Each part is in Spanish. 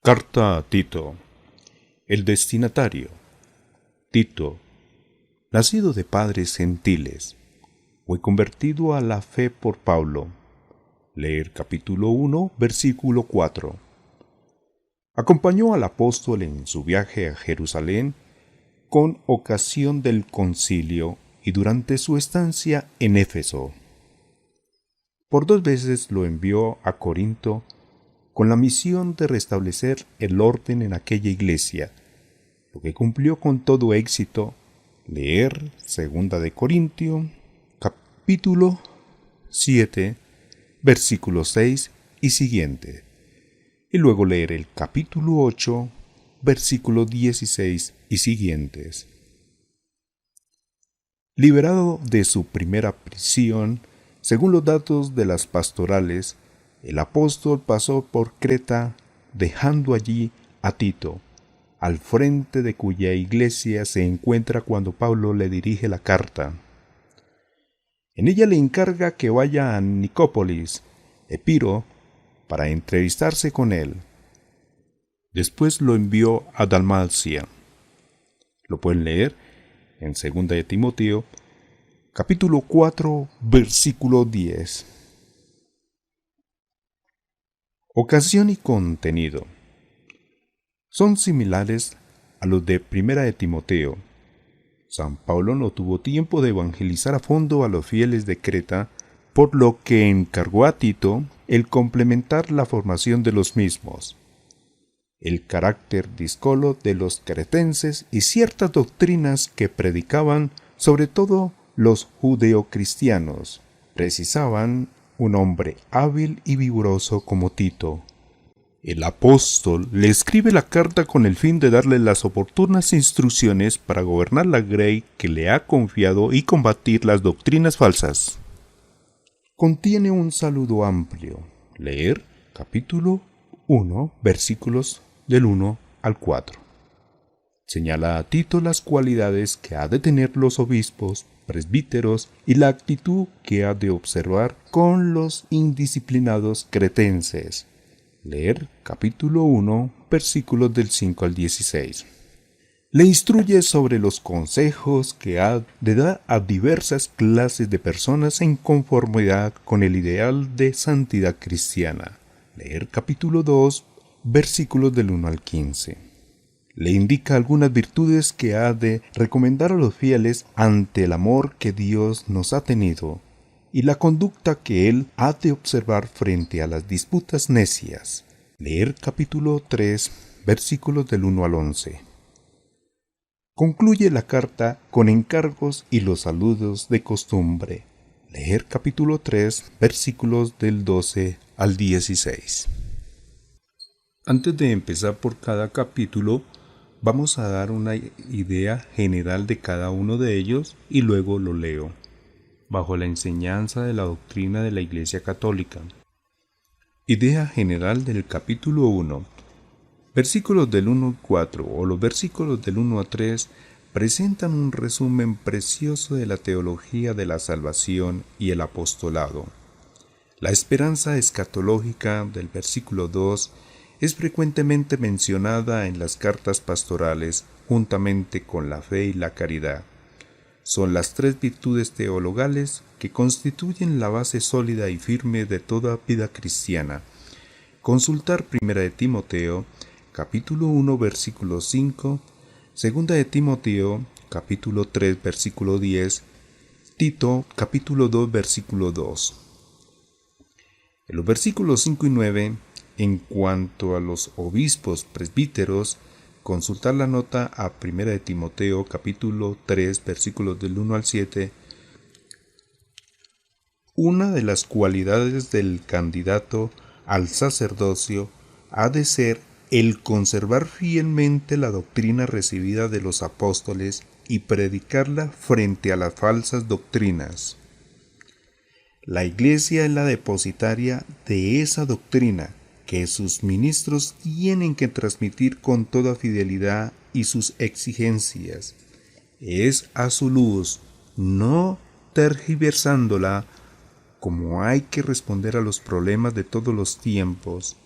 Carta a Tito. El destinatario. Tito, nacido de padres gentiles, fue convertido a la fe por Pablo. Leer capítulo 1, versículo 4. Acompañó al apóstol en su viaje a Jerusalén con ocasión del concilio y durante su estancia en Éfeso. Por 2 veces lo envió a Corinto con la misión de restablecer el orden en aquella iglesia, lo que cumplió con todo éxito. Leer 2 capítulo 7, versículo 6 y siguiente, y luego leer el capítulo 8, versículo 16 y siguientes. Liberado de su primera prisión, según los datos de las pastorales, el apóstol pasó por Creta, dejando allí a Tito, al frente de cuya iglesia se encuentra cuando Pablo le dirige la carta. En ella le encarga que vaya a Nicópolis, Epiro, para entrevistarse con él. Después lo envió a Dalmacia. Lo pueden leer en 2 de Timoteo, capítulo 4, versículo 10. Ocasión y contenido son similares a los de 1 de Timoteo. San Pablo no tuvo tiempo de evangelizar a fondo a los fieles de Creta, por lo que encargó a Tito el complementar la formación de los mismos, el carácter díscolo de los cretenses y ciertas doctrinas que predicaban, sobre todo los judeocristianos, precisaban un hombre hábil y vigoroso como Tito. El apóstol le escribe la carta con el fin de darle las oportunas instrucciones para gobernar la grey que le ha confiado y combatir las doctrinas falsas. Contiene un saludo amplio. Leer capítulo 1, versículos del 1 al 4. Señala a Tito las cualidades que ha de tener los obispos, presbíteros y la actitud que ha de observar con los indisciplinados cretenses. Leer capítulo 1, versículos del 5 al 16. Le instruye sobre los consejos que ha de dar a diversas clases de personas en conformidad con el ideal de santidad cristiana. Leer capítulo 2, versículos del 1 al 15. Le indica algunas virtudes que ha de recomendar a los fieles ante el amor que Dios nos ha tenido y la conducta que él ha de observar frente a las disputas necias. Leer capítulo 3, versículos del 1 al 11. Concluye la carta con encargos y los saludos de costumbre. Leer capítulo 3, versículos del 12 al 16. Antes de empezar por cada capítulo, vamos a dar una idea general de cada uno de ellos y luego lo leo, bajo la enseñanza de la doctrina de la Iglesia Católica. Idea general del capítulo 1. Versículos del 1 al 4 o los versículos del 1 a 3 presentan un resumen precioso de la teología de la salvación y el apostolado. La esperanza escatológica del versículo 2 es frecuentemente mencionada en las cartas pastorales juntamente con la fe y la caridad. Son las tres virtudes teologales que constituyen la base sólida y firme de toda vida cristiana. Consultar 1 de Timoteo, capítulo 1, versículo 5, 2 de Timoteo, capítulo 3, versículo 10, Tito, capítulo 2, versículo 2. En los versículos 5 y 9, en cuanto a los obispos presbíteros, consultar la nota a 1 de Timoteo, capítulo 3, versículos del 1 al 7. Una de las cualidades del candidato al sacerdocio ha de ser el conservar fielmente la doctrina recibida de los apóstoles y predicarla frente a las falsas doctrinas. La Iglesia es la depositaria de esa doctrina que sus ministros tienen que transmitir con toda fidelidad y sus exigencias. Es a su luz, no tergiversándola, como hay que responder a los problemas de todos los tiempos.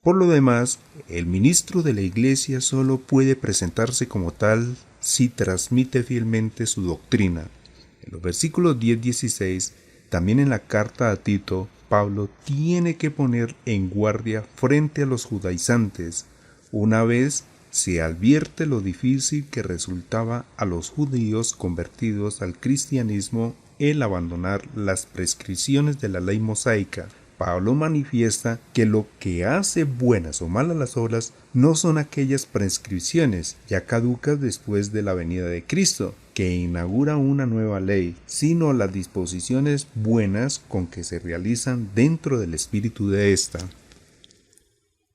Por lo demás, el ministro de la Iglesia solo puede presentarse como tal si transmite fielmente su doctrina. En los versículos 10-16, también en la carta a Tito, Pablo tiene que poner en guardia frente a los judaizantes, una vez se advierte lo difícil que resultaba a los judíos convertidos al cristianismo el abandonar las prescripciones de la ley mosaica. Pablo manifiesta que lo que hace buenas o malas las obras no son aquellas prescripciones ya caducas después de la venida de Cristo, que inaugura una nueva ley, sino las disposiciones buenas con que se realizan dentro del espíritu de ésta.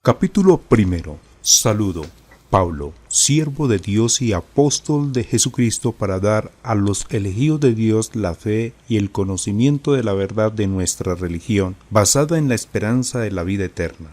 Capítulo 1. Saludo. Pablo, siervo de Dios y apóstol de Jesucristo, para dar a los elegidos de Dios la fe y el conocimiento de la verdad de nuestra religión, basada en la esperanza de la vida eterna.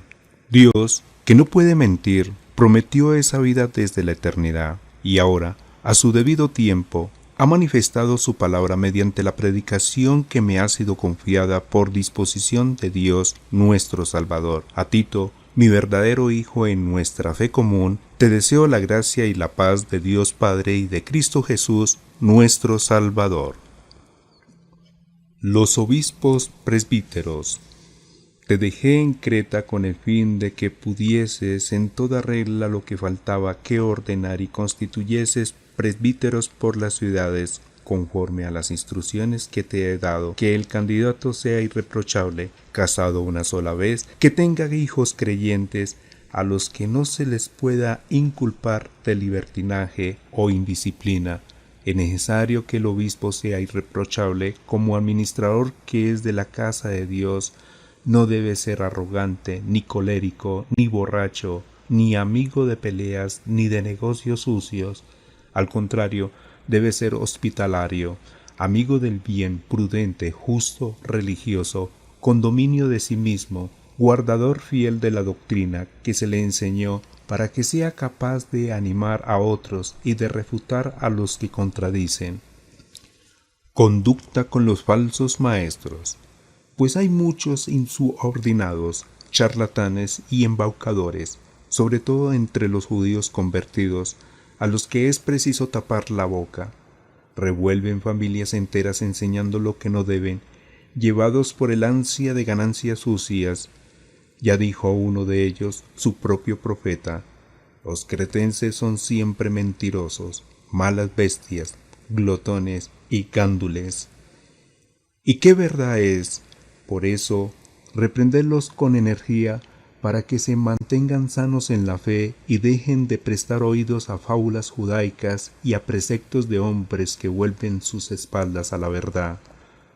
Dios, que no puede mentir, prometió esa vida desde la eternidad, y ahora, a su debido tiempo, ha manifestado su palabra mediante la predicación que me ha sido confiada por disposición de Dios nuestro Salvador. A Tito, mi verdadero hijo en nuestra fe común, te deseo la gracia y la paz de Dios Padre y de Cristo Jesús, nuestro Salvador. Los obispos presbíteros. Te dejé en Creta con el fin de que pudieses en toda regla lo que faltaba que ordenar y constituyeses presbíteros por las ciudades, conforme a las instrucciones que te he dado, que el candidato sea irreprochable, casado una sola vez, que tenga hijos creyentes, a los que no se les pueda inculpar de libertinaje o indisciplina. Es necesario que el obispo sea irreprochable como administrador que es de la casa de Dios. No debe ser arrogante, ni colérico, ni borracho, ni amigo de peleas, ni de negocios sucios. Al contrario, debe ser hospitalario, amigo del bien, prudente, justo, religioso, con dominio de sí mismo, guardador fiel de la doctrina que se le enseñó, para que sea capaz de animar a otros y de refutar a los que contradicen. Conducta con los falsos maestros. Pues hay muchos insubordinados, charlatanes y embaucadores, sobre todo entre los judíos convertidos, a los que es preciso tapar la boca. Revuelven familias enteras enseñando lo que no deben, llevados por el ansia de ganancias sucias. Ya dijo uno de ellos, su propio profeta: los cretenses son siempre mentirosos, malas bestias, glotones y gándules. ¿Y qué verdad es? Por eso, reprenderlos con energía, para que se mantengan sanos en la fe y dejen de prestar oídos a fábulas judaicas y a preceptos de hombres que vuelven sus espaldas a la verdad.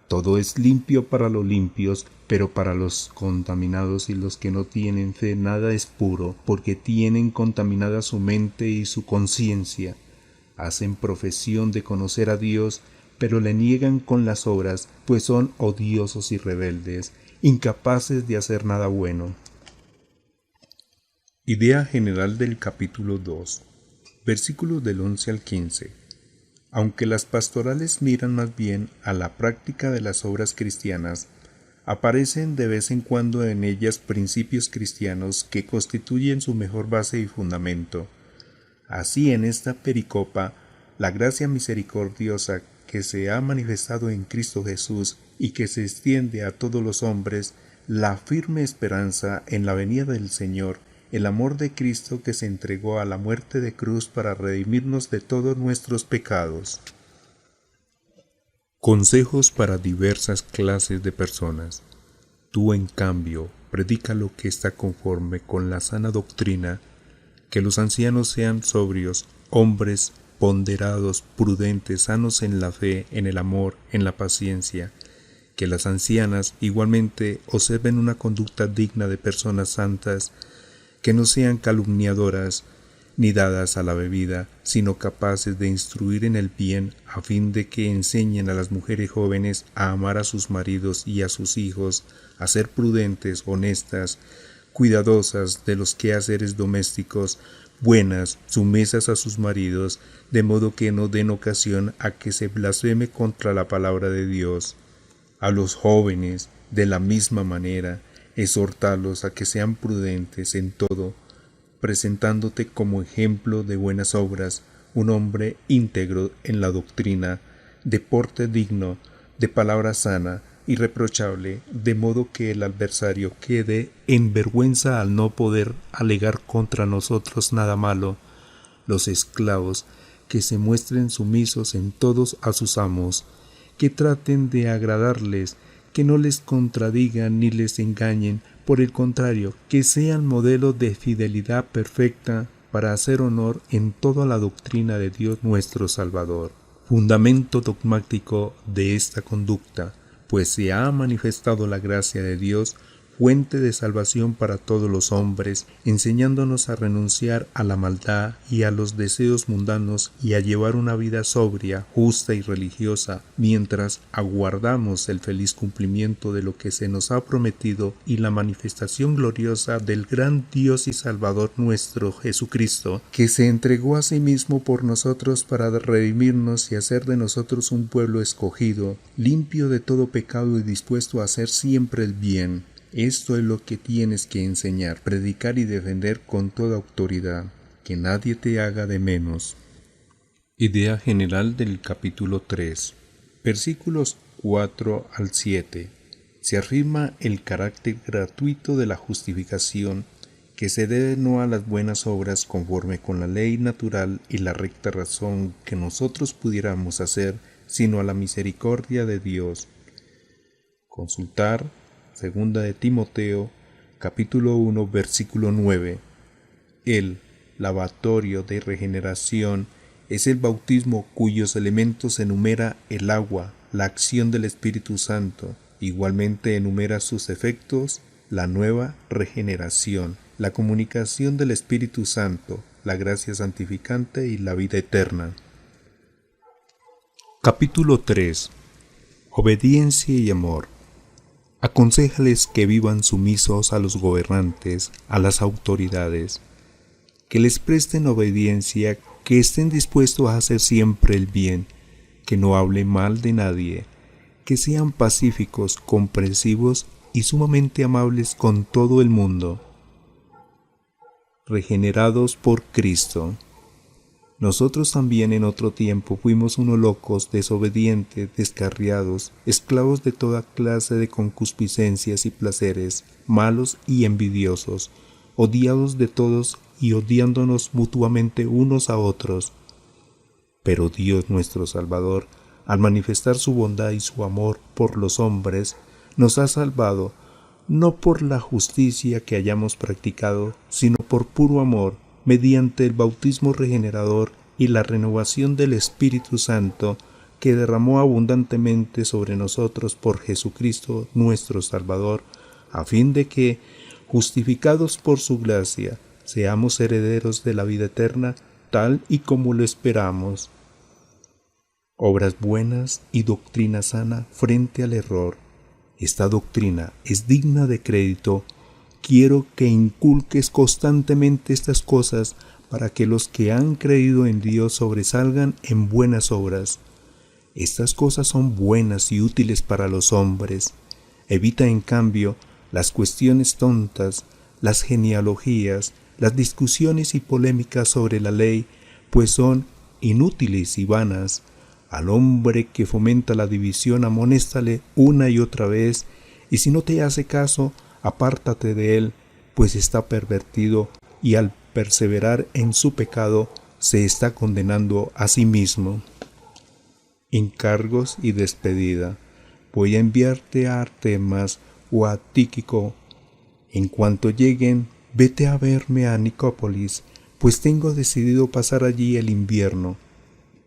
Todo es limpio para los limpios, pero para los contaminados y los que no tienen fe nada es puro, porque tienen contaminada su mente y su conciencia. Hacen profesión de conocer a Dios, pero le niegan con las obras, pues son odiosos y rebeldes, incapaces de hacer nada bueno. Idea general del capítulo 2, versículos del 11 al 15. Aunque las pastorales miran más bien a la práctica de las obras cristianas, aparecen de vez en cuando en ellas principios cristianos que constituyen su mejor base y fundamento. Así, en esta pericopa, la gracia misericordiosa que se ha manifestado en Cristo Jesús y que se extiende a todos los hombres, la firme esperanza en la venida del Señor, el amor de Cristo que se entregó a la muerte de cruz para redimirnos de todos nuestros pecados. Consejos para diversas clases de personas. Tú, en cambio, predica lo que está conforme con la sana doctrina, que los ancianos sean sobrios, hombres ponderados, prudentes, sanos en la fe, en el amor, en la paciencia, que las ancianas igualmente observen una conducta digna de personas santas, que no sean calumniadoras ni dadas a la bebida, sino capaces de instruir en el bien, a fin de que enseñen a las mujeres jóvenes a amar a sus maridos y a sus hijos, a ser prudentes, honestas, cuidadosas de los quehaceres domésticos, buenas, sumisas a sus maridos, de modo que no den ocasión a que se blasfeme contra la palabra de Dios. A los jóvenes, de la misma manera, exhortalos a que sean prudentes en todo, presentándote como ejemplo de buenas obras, un hombre íntegro en la doctrina, de porte digno, de palabra sana, irreprochable, de modo que el adversario quede en vergüenza al no poder alegar contra nosotros nada malo. Los esclavos, que se muestren sumisos en todos a sus amos, que traten de agradarles, que no les contradigan ni les engañen, por el contrario, que sean modelo de fidelidad perfecta para hacer honor en toda la doctrina de Dios nuestro Salvador. Fundamento dogmático de esta conducta, pues se ha manifestado la gracia de Dios, fuente de salvación para todos los hombres, enseñándonos a renunciar a la maldad y a los deseos mundanos y a llevar una vida sobria, justa y religiosa, mientras aguardamos el feliz cumplimiento de lo que se nos ha prometido y la manifestación gloriosa del gran Dios y Salvador nuestro Jesucristo, que se entregó a sí mismo por nosotros para redimirnos y hacer de nosotros un pueblo escogido, limpio de todo pecado y dispuesto a hacer siempre el bien. Esto es lo que tienes que enseñar, predicar y defender con toda autoridad, que nadie te haga de menos. Idea general del capítulo 3, versículos 4 al 7. Se afirma el carácter gratuito de la justificación, que se debe no a las buenas obras conforme con la ley natural y la recta razón que nosotros pudiéramos hacer, sino a la misericordia de Dios. Consultar Segunda de Timoteo, capítulo 1, versículo 9. El lavatorio de regeneración es el bautismo cuyos elementos enumera el agua, la acción del Espíritu Santo. Igualmente enumera sus efectos, la nueva regeneración, la comunicación del Espíritu Santo, la gracia santificante y la vida eterna. Capítulo 3. Obediencia y amor. Aconséjales que vivan sumisos a los gobernantes, a las autoridades, que les presten obediencia, que estén dispuestos a hacer siempre el bien, que no hablen mal de nadie, que sean pacíficos, comprensivos y sumamente amables con todo el mundo. Regenerados por Cristo. Nosotros también en otro tiempo fuimos unos locos, desobedientes, descarriados, esclavos de toda clase de concupiscencias y placeres, malos y envidiosos, odiados de todos y odiándonos mutuamente unos a otros. Pero Dios nuestro Salvador, al manifestar su bondad y su amor por los hombres, nos ha salvado, no por la justicia que hayamos practicado, sino por puro amor, mediante el bautismo regenerador y la renovación del Espíritu Santo, que derramó abundantemente sobre nosotros por Jesucristo nuestro Salvador, a fin de que, justificados por su gracia, seamos herederos de la vida eterna, tal y como lo esperamos. Obras buenas y doctrina sana frente al error. Esta doctrina es digna de crédito. Quiero que inculques constantemente estas cosas para que los que han creído en Dios sobresalgan en buenas obras. Estas cosas son buenas y útiles para los hombres. Evita, en cambio, las cuestiones tontas, las genealogías, las discusiones y polémicas sobre la ley, pues son inútiles y vanas. Al hombre que fomenta la división amonéstale una y otra vez, y si no te hace caso, apártate de él, pues está pervertido, y al perseverar en su pecado, se está condenando a sí mismo. Encargos y despedida. Voy a enviarte a Artemas o a Tíquico. En cuanto lleguen, vete a verme a Nicópolis, pues tengo decidido pasar allí el invierno.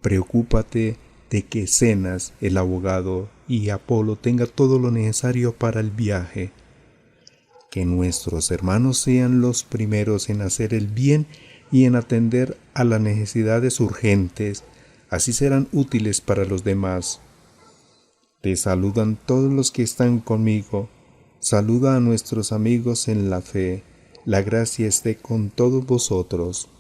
Preocúpate de que Zenas, el abogado, y Apolo tenga todo lo necesario para el viaje. Que nuestros hermanos sean los primeros en hacer el bien y en atender a las necesidades urgentes, así serán útiles para los demás. Te saludan todos los que están conmigo. Saluda a nuestros amigos en la fe. La gracia esté con todos vosotros.